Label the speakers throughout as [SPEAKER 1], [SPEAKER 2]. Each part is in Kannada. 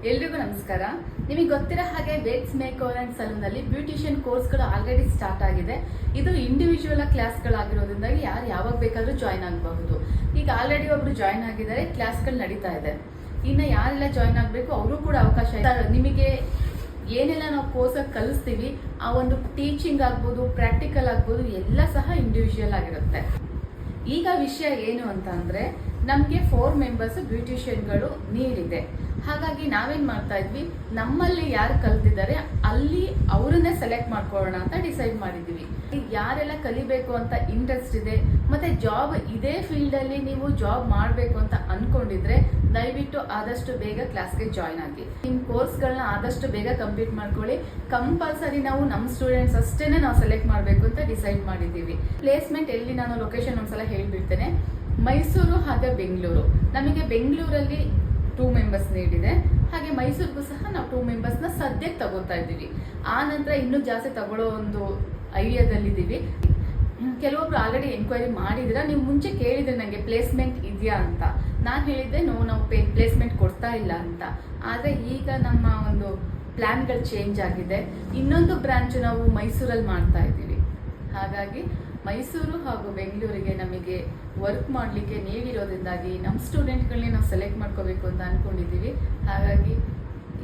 [SPEAKER 1] ಎಲ್ರಿಗೂ ನಮಸ್ಕಾರ. ನಿಮಗೆ ಗೊತ್ತಿರೋ ಹಾಗೆ weights make over and salon ಅಲ್ಲಿ ಬ್ಯೂಟಿಷಿಯನ್ ಕೋರ್ಸ್ಗಳು ಆಲ್ರೆಡಿ ಸ್ಟಾರ್ಟ್ ಆಗಿದೆ. ಇದು ಇಂಡಿವಿಜುವಲ್ ಕ್ಲಾಸ್ಗಳಾಗಿರೋದ್ರಿಂದ ಯಾರು ಯಾವಾಗ ಬೇಕಾದ್ರೂ ಜಾಯ್ನ್ ಆಗಬಹುದು. ಈಗ ಆಲ್ರೆಡಿ ಒಬ್ರು ಜಾಯ್ನ್ ಆಗಿದ್ದಾರೆ, ಕ್ಲಾಸ್ಗಳು ನಡೀತಾ ಇದೆ. ಇನ್ನು ಯಾರೆಲ್ಲ ಜಾಯ್ನ್ ಆಗಬೇಕು ಅವರು ಕೂಡ ಅವಕಾಶ ಇದೆ. ನಿಮಗೆ ಏನೆಲ್ಲ ನಾವು ಕೋರ್ಸಾಗಿ ಕಲಿಸ್ತೀವಿ, ಆ ಒಂದು ಟೀಚಿಂಗ್ ಆಗ್ಬೋದು, ಪ್ರಾಕ್ಟಿಕಲ್ ಆಗ್ಬೋದು, ಎಲ್ಲ ಸಹ ಇಂಡಿವಿಜುವಲ್ ಆಗಿರುತ್ತೆ. ಈಗ ವಿಷಯ ಏನು ಅಂತ ಅಂದ್ರೆ, ನಮಗೆ 4 ಮೆಂಬರ್ಸ್ ಬ್ಯೂಟಿಷಿಯನ್ಗಳು ನೀಡಿದೆ. ಹಾಗಾಗಿ ನಾವೇನ್ ಮಾಡ್ತಾ ಇದ್ವಿ, ನಮ್ಮಲ್ಲಿ ಯಾರು ಕಲ್ತಿದ್ದಾರೆ ಅಲ್ಲಿ ಅವರನ್ನೇ ಸೆಲೆಕ್ಟ್ ಮಾಡ್ಕೊಳ್ಳೋಣ ಅಂತ ಡಿಸೈಡ್ ಮಾಡಿದ್ವಿ. ಯಾರೆಲ್ಲ ಕಲಿಬೇಕು ಅಂತ ಇಂಟ್ರೆಸ್ಟ್ ಇದೆ, ಮತ್ತೆ ಜಾಬ್ ಇದೇ ಫೀಲ್ಡ್ ಅಲ್ಲಿ ನೀವು ಜಾಬ್ ಮಾಡಬೇಕು ಅಂತ ಅನ್ಕೊಂಡಿದ್ರೆ ದಯವಿಟ್ಟು ಆದಷ್ಟು ಬೇಗ ಕ್ಲಾಸ್ಗೆ ಜಾಯ್ನ್ ಆಗಿ. ನಿಮ್ ಕೋರ್ಸ್ಗಳನ್ನ ಆದಷ್ಟು ಬೇಗ ಕಂಪ್ಲೀಟ್ ಮಾಡ್ಕೊಳ್ಳಿ. ಕಂಪಲ್ಸರಿ ನಾವು ನಮ್ಮ ಸ್ಟೂಡೆಂಟ್ಸ್ ಅಷ್ಟೇನೆ ನಾವು ಸೆಲೆಕ್ಟ್ ಮಾಡಬೇಕು ಅಂತ ಡಿಸೈಡ್ ಮಾಡಿದ್ದೀವಿ. ಪ್ಲೇಸ್ಮೆಂಟ್ ಎಲ್ಲಿ, ನಾನು ಲೊಕೇಶನ್ ಒಂದ್ಸಲ ಹೇಳ್ಬಿಡ್ತೇನೆ. ಮೈಸೂರು ಹಾಗೆ ಬೆಂಗಳೂರು. ನಮಗೆ ಬೆಂಗಳೂರಲ್ಲಿ 2 ಮೆಂಬರ್ಸ್ ನೀಡಿದೆ, ಹಾಗೆ ಮೈಸೂರಿಗೂ ಸಹ ನಾವು 2 ಮೆಂಬರ್ಸ್ನ ಸದ್ಯಕ್ಕೆ ತಗೋತಾ ಇದ್ದೀವಿ. ಆ ನಂತರ ಇನ್ನೂ ಜಾಸ್ತಿ ತಗೊಳ್ಳೋ ಒಂದು ಐಡಿಯಾದಲ್ಲಿದ್ದೀವಿ. ಕೆಲವೊಬ್ರು ಆಲ್ರೆಡಿ ಎನ್ಕ್ವೈರಿ ಮಾಡಿದಿರಾ, ನೀವು ಮುಂಚೆ ಕೇಳಿದ್ರೆ ನನಗೆ ಪ್ಲೇಸ್ಮೆಂಟ್ ಇದೆಯಾ ಅಂತ. ನಾನು ಹೇಳಿದ್ದೆ ನಾವು ಪ್ಲೇಸ್ಮೆಂಟ್ ಕೊಡ್ತಾ ಇಲ್ಲ ಅಂತ. ಆದರೆ ಈಗ ನಮ್ಮ ಒಂದು ಪ್ಲಾನ್ಗಳು ಚೇಂಜ್ ಆಗಿದೆ. ಇನ್ನೊಂದು ಬ್ರಾಂಚ್ ನಾವು ಮೈಸೂರಲ್ಲಿ ಮಾಡ್ತಾ ಇದ್ದೀವಿ. ಹಾಗಾಗಿ ಮೈಸೂರು ಹಾಗೂ ಬೆಂಗಳೂರಿಗೆ ನಮಗೆ ವರ್ಕ್ ಮಾಡಲಿಕ್ಕೆ ನೀವಿರೋದ್ರಿಂದಾಗಿ ನಮ್ಮ ಸ್ಟೂಡೆಂಟ್ಗಳನ್ನೇ ನಾವು ಸೆಲೆಕ್ಟ್ ಮಾಡ್ಕೋಬೇಕು ಅಂತ ಅಂದ್ಕೊಂಡಿದ್ದೀವಿ. ಹಾಗಾಗಿ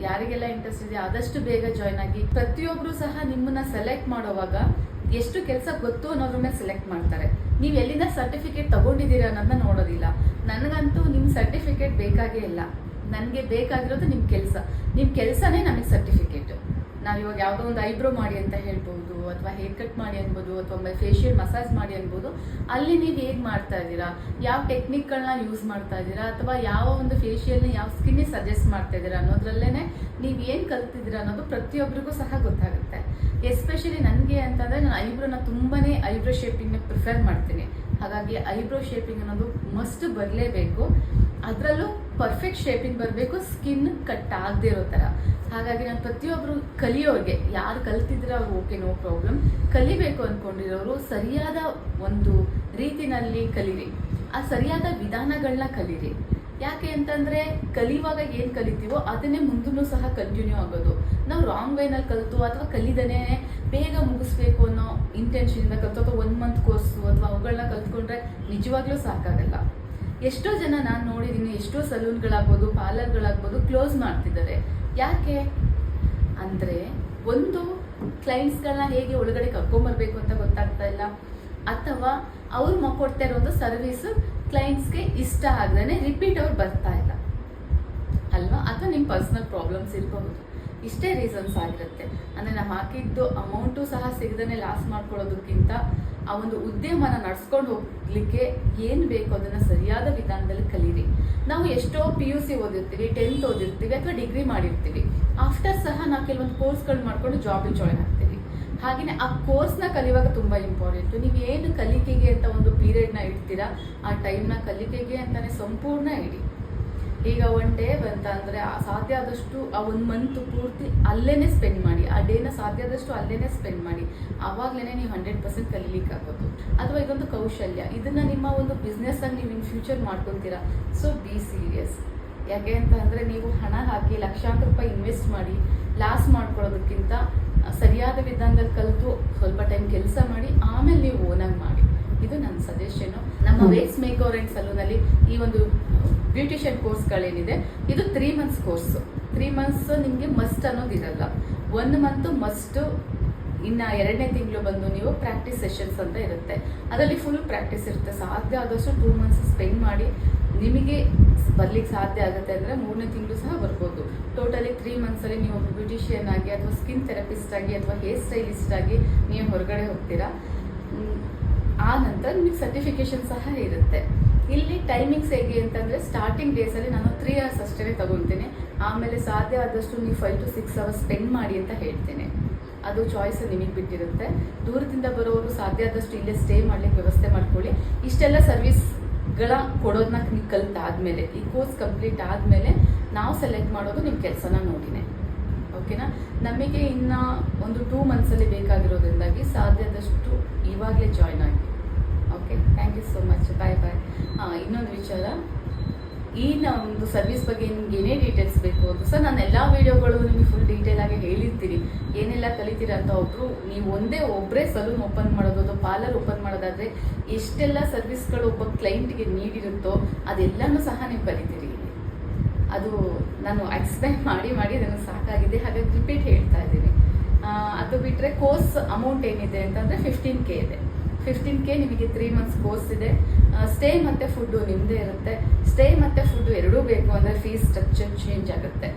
[SPEAKER 1] ಯಾರಿಗೆಲ್ಲ ಇಂಟ್ರೆಸ್ಟ್ ಇದೆ ಆದಷ್ಟು ಬೇಗ ಜಾಯ್ನ್ ಆಗಿ. ಪ್ರತಿಯೊಬ್ಬರು ಸಹ ನಿಮ್ಮನ್ನ ಸೆಲೆಕ್ಟ್ ಮಾಡೋವಾಗ ಎಷ್ಟು ಕೆಲಸ ಗೊತ್ತು ಅನ್ನೋದ್ರ ಮೇಲೆ ಸೆಲೆಕ್ಟ್ ಮಾಡ್ತಾರೆ. ನೀವು ಎಲ್ಲಿಂದ ಸರ್ಟಿಫಿಕೇಟ್ ತಗೊಂಡಿದ್ದೀರಾ ಅನ್ನೋದನ್ನ ನೋಡೋದಿಲ್ಲ. ನನಗಂತೂ ನಿಮ್ಮ ಸರ್ಟಿಫಿಕೇಟ್ ಬೇಕಾಗೇ ಇಲ್ಲ. ನನಗೆ ಬೇಕಾಗಿರೋದು ನಿಮ್ಮ ಕೆಲಸನೇ ನಮಗೆ ಸರ್ಟಿಫಿಕೇಟ್. ನಾವಿವಾಗ ಯಾವುದೋ ಒಂದು ಐಬ್ರೋ ಮಾಡಿ ಅಂತ ಹೇಳ್ಬೋದು, ಅಥವಾ ಹೇರ್ ಕಟ್ ಮಾಡಿ ಅನ್ಬೋದು, ಅಥವಾ ಫೇಶಿಯಲ್ ಮಸಾಜ್ ಮಾಡಿ ಅನ್ಬೋದು. ಅಲ್ಲಿ ನೀವು ಹೇಗೆ ಮಾಡ್ತಾ ಇದ್ದೀರಾ, ಯಾವ ಟೆಕ್ನಿಕ್ಗಳನ್ನ ಯೂಸ್ ಮಾಡ್ತಾ ಇದ್ದೀರಾ, ಅಥವಾ ಯಾವ ಒಂದು ಫೇಶಿಯಲ್ನ ಯಾವ ಸ್ಕಿನ್ನಿಗೆ ಸಜೆಸ್ಟ್ ಮಾಡ್ತಾ ಇದ್ದೀರಾ ಅನ್ನೋದ್ರಲ್ಲೇ ನೀವು ಏನು ಕಲ್ತಿದ್ದೀರಾ ಅನ್ನೋದು ಪ್ರತಿಯೊಬ್ಬರಿಗೂ ಸಹ ಗೊತ್ತಾಗುತ್ತೆ. ಎಸ್ಪೆಷಲಿ ನನಗೆ ಅಂತಂದರೆ, ನಾನು ಐಬ್ರೋನ ತುಂಬಾನೇ ಐಬ್ರೋ ಶೇಪಿಂಗ್ನ ಪ್ರಿಫರ್ ಮಾಡ್ತೀನಿ. ಹಾಗಾಗಿ ಐಬ್ರೋ ಶೇಪಿಂಗ್ ಅನ್ನೋದು ಮಸ್ಟ್ ಬರಲೇಬೇಕು. ಅದರಲ್ಲೂ ಪರ್ಫೆಕ್ಟ್ ಶೇಪಿಂಗ್ ಬರಬೇಕು, ಸ್ಕಿನ್ ಕಟ್ ಆಗದೆ ಇರೋ ಥರ. ಹಾಗಾಗಿ ನಾನು ಪ್ರತಿಯೊಬ್ಬರು ಕಲಿಯೋರಿಗೆ, ಯಾರು ಕಲ್ತಿದ್ರೆ ಅವ್ರು ಓಕೆ, ನೋ ಪ್ರಾಬ್ಲಮ್. ಕಲಿಬೇಕು ಅಂದ್ಕೊಂಡಿರೋರು ಸರಿಯಾದ ಒಂದು ರೀತಿನಲ್ಲಿ ಕಲೀರಿ, ಆ ಸರಿಯಾದ ವಿಧಾನಗಳನ್ನ ಕಲೀರಿ. ಯಾಕೆ ಅಂತಂದರೆ, ಕಲಿಯುವಾಗ ಏನು ಕಲಿತೀವೋ ಅದನ್ನೇ ಮುಂದೂ ಸಹ ಕಂಟಿನ್ಯೂ ಆಗೋದು. ನಾವು ರಾಂಗ್ ವೇನಲ್ಲಿ ಕಲಿತು ಅಥವಾ ಕಲಿದನೇ ಬೇಗ ಮುಗಿಸ್ಬೇಕು ಅನ್ನೋ ಇಂಟೆನ್ಷನಿಂದ ಕಲಿತು, ಅಥವಾ 1 ಮಂತ್ ಕೋರ್ಸು ಅಥವಾ ಅವುಗಳನ್ನ ಕಲ್ತ್ಕೊಂಡ್ರೆ ನಿಜವಾಗ್ಲೂ ಸಾಕಾಗಲ್ಲ. ಎಷ್ಟೋ ಜನ ನಾನು ನೋಡಿದ್ದೀನಿ, ಎಷ್ಟೋ ಸಲೂನ್ಗಳಾಗ್ಬೋದು, ಪಾರ್ಲರ್ಗಳಾಗ್ಬೋದು ಕ್ಲೋಸ್ ಮಾಡ್ತಿದ್ದಾರೆ. ಯಾಕೆ ಅಂದರೆ, ಒಂದು ಕ್ಲೈಂಟ್ಸ್ಗಳನ್ನ ಹೇಗೆ ಒಳಗಡೆ ಕರ್ಕೊಂಬರ್ಬೇಕು ಅಂತ ಗೊತ್ತಾಗ್ತಾ ಇಲ್ಲ, ಅಥವಾ ಅವ್ರು ಕೊಡ್ತಾ ಇರೋದು ಸರ್ವಿಸ್ ಕ್ಲೈಂಟ್ಸ್ಗೆ ಇಷ್ಟ ಆಗದೇ ರಿಪೀಟ್ ಅವ್ರು ಬರ್ತಾ ಇಲ್ಲ ಅಲ್ವಾ, ಅಥವಾ ನಿಮ್ಮ ಪರ್ಸನಲ್ ಪ್ರಾಬ್ಲಮ್ಸ್ ಇರಬಹುದು. ಇಷ್ಟೇ ರೀಸನ್ಸ್ ಆಗಿರುತ್ತೆ. ಅಂದರೆ ನಾವು ಹಾಕಿದ್ದು ಅಮೌಂಟು ಸಹ ಸಿಗದೇ ಲಾಸ್ ಮಾಡ್ಕೊಳ್ಳೋದಕ್ಕಿಂತ ಆ ಒಂದು ಉದ್ಯಮನ ನಡ್ಸ್ಕೊಂಡು ಹೋಗ್ಲಿಕ್ಕೆ ಏನು ಬೇಕು ಅದನ್ನು ಸರಿಯಾದ ವಿಧಾನದಲ್ಲಿ ಕಲೀರಿ. ನಾವು ಎಷ್ಟೋ PUC ಓದಿರ್ತೀವಿ, 10th ಓದಿರ್ತೀವಿ, ಅಥವಾ ಡಿಗ್ರಿ ಮಾಡಿರ್ತೀವಿ. ಆಫ್ಟರ್ ಸಹ ನಾವು ಕೆಲವೊಂದು ಕೋರ್ಸ್ಗಳು ಮಾಡ್ಕೊಂಡು ಜಾಬಿಗೆ ಜಾಯ್ನ್ ಆಗ್ತೀವಿ. ಹಾಗೆಯೇ ಆ ಕೋರ್ಸ್ನ ಕಲಿಯುವಾಗ ತುಂಬ ಇಂಪಾರ್ಟೆಂಟು. ನೀವು ಏನು ಕಲಿಕೆಗೆ ಅಂತ ಒಂದು ಪೀರಿಯಡ್ನ ಇಡ್ತೀರಾ, ಆ ಟೈಮ್ನ ಕಲಿಕೆಗೆ ಅಂತಲೇ ಸಂಪೂರ್ಣ ಇಡಿ. ಈಗ 1 ಡೇ ಬಂತ ಅಂದರೆ ಸಾಧ್ಯ ಆದಷ್ಟು ಆ 1 ಮಂತ್ ಪೂರ್ತಿ ಅಲ್ಲೇ ಸ್ಪೆಂಡ್ ಮಾಡಿ. ಆ ಡೇನ ಸಾಧ್ಯ ಆದಷ್ಟು ಅಲ್ಲೇ ಸ್ಪೆಂಡ್ ಮಾಡಿ. ಆವಾಗಲೇ ನೀವು 100% ಕಲೀಲಿಕ್ಕಾಗೋದು. ಅಥವಾ ಇದೊಂದು ಕೌಶಲ್ಯ, ಇದನ್ನು ನಿಮ್ಮ ಒಂದು ಬಿಸ್ನೆಸ್ ಆಗಿ ನೀವು ಇನ್ ಫ್ಯೂಚರ್ ಮಾಡ್ಕೊತೀರಾ. So be serious. ಯಾಕೆ ಅಂತ ಅಂದರೆ, ನೀವು ಹಣ ಹಾಕಿ ಲಕ್ಷಾಂತರ ರೂಪಾಯಿ ಇನ್ವೆಸ್ಟ್ ಮಾಡಿ ಲಾಸ್ ಮಾಡ್ಕೊಳ್ಳೋದಕ್ಕಿಂತ ಸರಿಯಾದ ವಿಧಾನದಲ್ಲಿ ಕಲಿತು ಸ್ವಲ್ಪ ಟೈಮ್ ಕೆಲಸ ಮಾಡಿ ಆಮೇಲೆ ನೀವು ಓನಾಗಿ ಮಾಡಿ. ಇದು ನನ್ನ ಸಜೆಷನು. ನಮ್ಮ ವೇಟ್ಸ್ ಮೇಕ್ ಓವರ್ ಅಂಡ್ ಸಲೂನಲ್ಲಿ ಈ ಒಂದು ಬ್ಯೂಟಿಷಿಯನ್ ಕೋರ್ಸ್ಗಳೇನಿದೆ, ಇದು 3 ಮಂತ್ಸ್ ಕೋರ್ಸು. 3 ಮಂತ್ಸ್ ನಿಮಗೆ ಮಸ್ಟ್ ಅನ್ನೋದಿರಲ್ಲ. 1 month must. ಇನ್ನು 2ನೇ ತಿಂಗಳು ಬಂದು ನೀವು ಪ್ರಾಕ್ಟೀಸ್ ಸೆಷನ್ಸ್ ಅಂತ ಇರುತ್ತೆ. ಅದರಲ್ಲಿ ಫುಲ್ ಪ್ರಾಕ್ಟೀಸ್ ಇರುತ್ತೆ. ಸಾಧ್ಯ ಆದಷ್ಟು 2 ಮಂತ್ಸ್ ಸ್ಪೆಂಡ್ ಮಾಡಿ. ನಿಮಗೆ ಬರ್ಲಿಕ್ಕೆ ಸಾಧ್ಯ ಆಗುತ್ತೆ ಅಂದರೆ 3ನೇ ತಿಂಗಳು ಸಹ ಬರ್ಬೋದು. ಟೋಟಲಿ 3 ಮಂತ್ಸಲ್ಲಿ ನೀವು ಒಬ್ಬ ಬ್ಯೂಟಿಷಿಯನ್ ಆಗಿ, ಅಥವಾ ಸ್ಕಿನ್ ಥೆರಪಿಸ್ಟ್ ಆಗಿ, ಅಥವಾ ಹೇರ್ ಸ್ಟೈಲಿಸ್ಟ್ ಆಗಿ ನೀವು ಹೊರಗಡೆ ಹೋಗ್ತೀರಾ. ಆ ನಂತರ ನಿಮಗೆ ಸರ್ಟಿಫಿಕೇಶನ್ ಸಹ ಇರುತ್ತೆ. ಇಲ್ಲಿ ಟೈಮಿಂಗ್ಸ್ ಹೇಗೆ ಅಂತಂದರೆ, ಸ್ಟಾರ್ಟಿಂಗ್ ಡೇಸಲ್ಲಿ ನಾನು 3 hours ಅಷ್ಟೇ ತಗೊಳ್ತೇನೆ. ಆಮೇಲೆ ಸಾಧ್ಯ ಆದಷ್ಟು ನೀವು 5 to 6 hours ಸ್ಪೆಂಡ್ ಮಾಡಿ ಅಂತ ಹೇಳ್ತೇನೆ. ಅದು ಚಾಯ್ಸ್ ನಿಮಗೆ ಬಿಟ್ಟಿರುತ್ತೆ. ದೂರದಿಂದ ಬರೋರು ಸಾಧ್ಯ ಆದಷ್ಟು ಇಲ್ಲೇ ಸ್ಟೇ ಮಾಡಲಿಕ್ಕೆ ವ್ಯವಸ್ಥೆ ಮಾಡ್ಕೊಳ್ಳಿ. ಇಷ್ಟೆಲ್ಲ ಸರ್ವಿಸ್ಗಳ ಕೊಡೋದನ್ನ ನೀವು ಕಲಿತಾದ್ಮೇಲೆ, ಈ ಕೋರ್ಸ್ ಕಂಪ್ಲೀಟ್ ಆದಮೇಲೆ ನಾವು ಸೆಲೆಕ್ಟ್ ಮಾಡೋದು ನಿಮ್ಮ ಕೆಲಸನ ನೋಡಿನೇ. ಓಕೆನಾ? ನಮಗೆ ಇನ್ನು ಒಂದು 2 ಮಂತ್ಸಲ್ಲಿ ಬೇಕಾಗಿರೋದ್ರಿಂದಾಗಿ ಸಾಧ್ಯ ಆದಷ್ಟು ಇವಾಗಲೇ ಜಾಯ್ನ್ ಆಗಿ. Okay, thank you so much. Bye bye. ಇನ್ನೊಂದು ವಿಚಾರ, ಈ ಒಂದು ಸರ್ವಿಸ್ ಬಗ್ಗೆ ನಿಮ್ಗೆ ಏನೇ ಡೀಟೇಲ್ಸ್ ಬೇಕು ಅದು ಸಹ ನಾನು ಎಲ್ಲ ವಿಡಿಯೋಗಳು ನಿಮಗೆ ಫುಲ್ ಡೀಟೇಲ್ ಆಗಿ ಹೇಳಿರ್ತೀರಿ ಏನೆಲ್ಲ ಕಲಿತೀರ ಅಂತ. ನೀವು ಒಬ್ಬರೇ ಸಲೂನ್ ಓಪನ್ ಮಾಡೋದು ಅಥವಾ ಪಾರ್ಲರ್ ಓಪನ್ ಮಾಡೋದಾದ್ರೆ ಎಷ್ಟೆಲ್ಲ ಸರ್ವಿಸ್ಗಳು ಒಬ್ಬ ಕ್ಲೈಂಟ್ಗೆ ನೀಡಿರುತ್ತೋ ಅದೆಲ್ಲನೂ ಸಹ ನೀವು ಕಲಿತೀರಿ. ಅದು ನಾನು ಎಕ್ಸ್ಪ್ಲೈನ್ ಮಾಡಿ ನನಗೆ ಸಾಕಾಗಿದೆ, ಹಾಗಾಗಿ ರಿಪೀಟ್ ಹೇಳ್ತಾ ಇದ್ದೀನಿ. ಅದು ಬಿಟ್ಟರೆ ಕೋರ್ಸ್ ಅಮೌಂಟ್ ಏನಿದೆ ಅಂತಂದರೆ 15K ಇದೆ. 15K ನಿಮಗೆ 3 months ಕೋರ್ಸ್ ಇದೆ. ಸ್ಟೇ ಮತ್ತು ಫುಡ್ಡು ನಿಮ್ಮದೇ ಇರುತ್ತೆ. ಸ್ಟೇ ಮತ್ತು ಫುಡ್ಡು ಎರಡೂ ಬೇಕು ಅಂದರೆ ಫೀಸ್ ಸ್ಟ್ರಕ್ಚರ್ ಚೇಂಜ್ ಆಗುತ್ತೆ.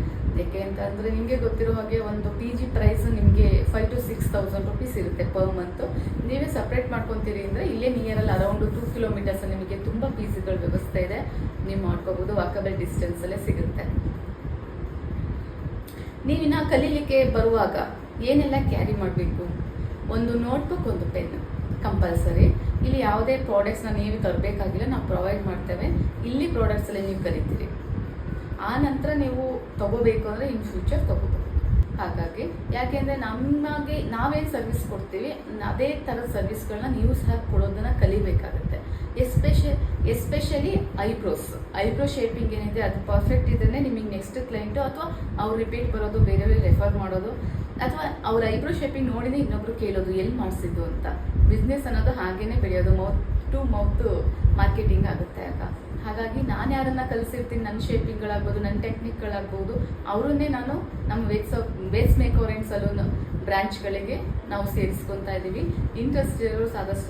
[SPEAKER 1] ಏಕೆ ಅಂತಂದರೆ ನಿಮಗೆ ಗೊತ್ತಿರೋ ಹಾಗೆ ಒಂದು PG ಪ್ರೈಸ್ ನಿಮಗೆ 5,000 to 6,000 rupees ಇರುತ್ತೆ ಪರ್ ಮಂತು. ನೀವೇ ಸಪ್ರೇಟ್ ಮಾಡ್ಕೊತೀರಿ ಅಂದರೆ ಇಲ್ಲೇ ನಿಯರಲ್ಲಿ ಅರೌಂಡ್ 2 kilometers ನಿಮಗೆ ತುಂಬ PGಗಳ ವ್ಯವಸ್ಥೆ ಇದೆ. ನೀವು ಮಾಡ್ಕೋಬೋದು, ವಾಕಬಲ್ ಡಿಸ್ಟೆನ್ಸಲ್ಲೇ ಸಿಗುತ್ತೆ. ನೀವಿನ್ನ ಕಲೀಲಿಕ್ಕೆ ಬರುವಾಗ ಏನೆಲ್ಲ ಕ್ಯಾರಿ ಮಾಡಬೇಕು? ಒಂದು ನೋಟ್ಬುಕ್, ಒಂದು ಪೆನ್ ಕಂಪಲ್ಸರಿ. ಇಲ್ಲಿ ಯಾವುದೇ ಪ್ರಾಡಕ್ಟ್ಸ್ನ ನೀವು ತರಬೇಕಾಗಿಲ್ಲ, ನಾವು ಪ್ರೊವೈಡ್ ಮಾಡ್ತೇವೆ. ಇಲ್ಲಿ ಪ್ರಾಡಕ್ಟ್ಸಲ್ಲಿ ನೀವು ಕಲಿತೀರಿ. ಆ ನಂತರ ನೀವು ತಗೋಬೇಕು ಅಂದರೆ ಇನ್ ಫ್ಯೂಚರ್ ತಗೋಬಹುದು. ಹಾಗಾಗಿ ಯಾಕೆಂದರೆ ನಮಗೆ ನಾವೇನು ಸರ್ವಿಸ್ ಕೊಡ್ತೀವಿ ಅದೇ ಥರದ ಸರ್ವಿಸ್ಗಳನ್ನ ನೀವು ಸಹ ಕೊಡೋದನ್ನು ಕಲಿಬೇಕಾಗುತ್ತೆ. ಎಸ್ಪೆಷಲಿ ಐಬ್ರೋ ಶೇಪಿಂಗ್ ಏನಿದೆ ಅದು ಪರ್ಫೆಕ್ಟ್ ಇದ್ದರೆ ನಿಮಗೆ ನೆಕ್ಸ್ಟ್ ಕ್ಲೈಂಟು ಅಥವಾ ಅವ್ರು ರಿಪೀಟ್ ಬರೋದು, ಬೇರೆಯವ್ರಿಗೆ ರೆಫರ್ ಮಾಡೋದು, ಅಥವಾ ಅವ್ರ ಐಬ್ರೋ ಶೇಪಿಂಗ್ ನೋಡಿನೇ ಇನ್ನೊಬ್ರು ಕೇಳೋದು ಎಲ್ಲಿ ಮಾಡಿಸಿದ್ದು ಅಂತ. ಬಿಸ್ನೆಸ್ ಅನ್ನೋದು ಹಾಗೇನೆ ಬೆಳೆಯೋದು, ಮೌತ್ ಟು ಮೌತ್ ಮಾರ್ಕೆಟಿಂಗ್ ಆಗುತ್ತೆ ಆಗ. ಹಾಗಾಗಿ ನಾನು ಯಾರನ್ನ ಕಲಿಸಿರ್ತೀನಿ, ನನ್ನ ಶೇಪಿಂಗ್ಗಳಾಗ್ಬೋದು, ನನ್ನ ಟೆಕ್ನಿಕ್ಗಳಾಗ್ಬೋದು, ಅವರನ್ನೇ ನಾನು ನಮ್ಮ ವೇಟ್ಸ್ ಮೇಕ್ಓವರ್ ಆ್ಯಂಡ್ ಸಲೂನ್ ಬ್ರಾಂಚ್ಗಳಿಗೆ ನಾವು ಸೇರಿಸ್ಕೊತಾ ಇದ್ದೀವಿ. ಇಂಟ್ರೆಸ್ಟ್ ಇರೋರು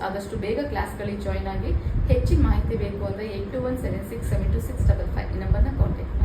[SPEAKER 1] ಆದಷ್ಟು ಬೇಗ ಕ್ಲಾಸ್ಗಳಿಗೆ ಜಾಯ್ನ್ ಆಗಿ ಹೆಚ್ಚಿನ ಮಾಹಿತಿ ಬೇಕು ಅಂದರೆ 8176722655 ಈ ನಂಬರ್ನ ಕಾಂಟ್ಯಾಕ್ಟ್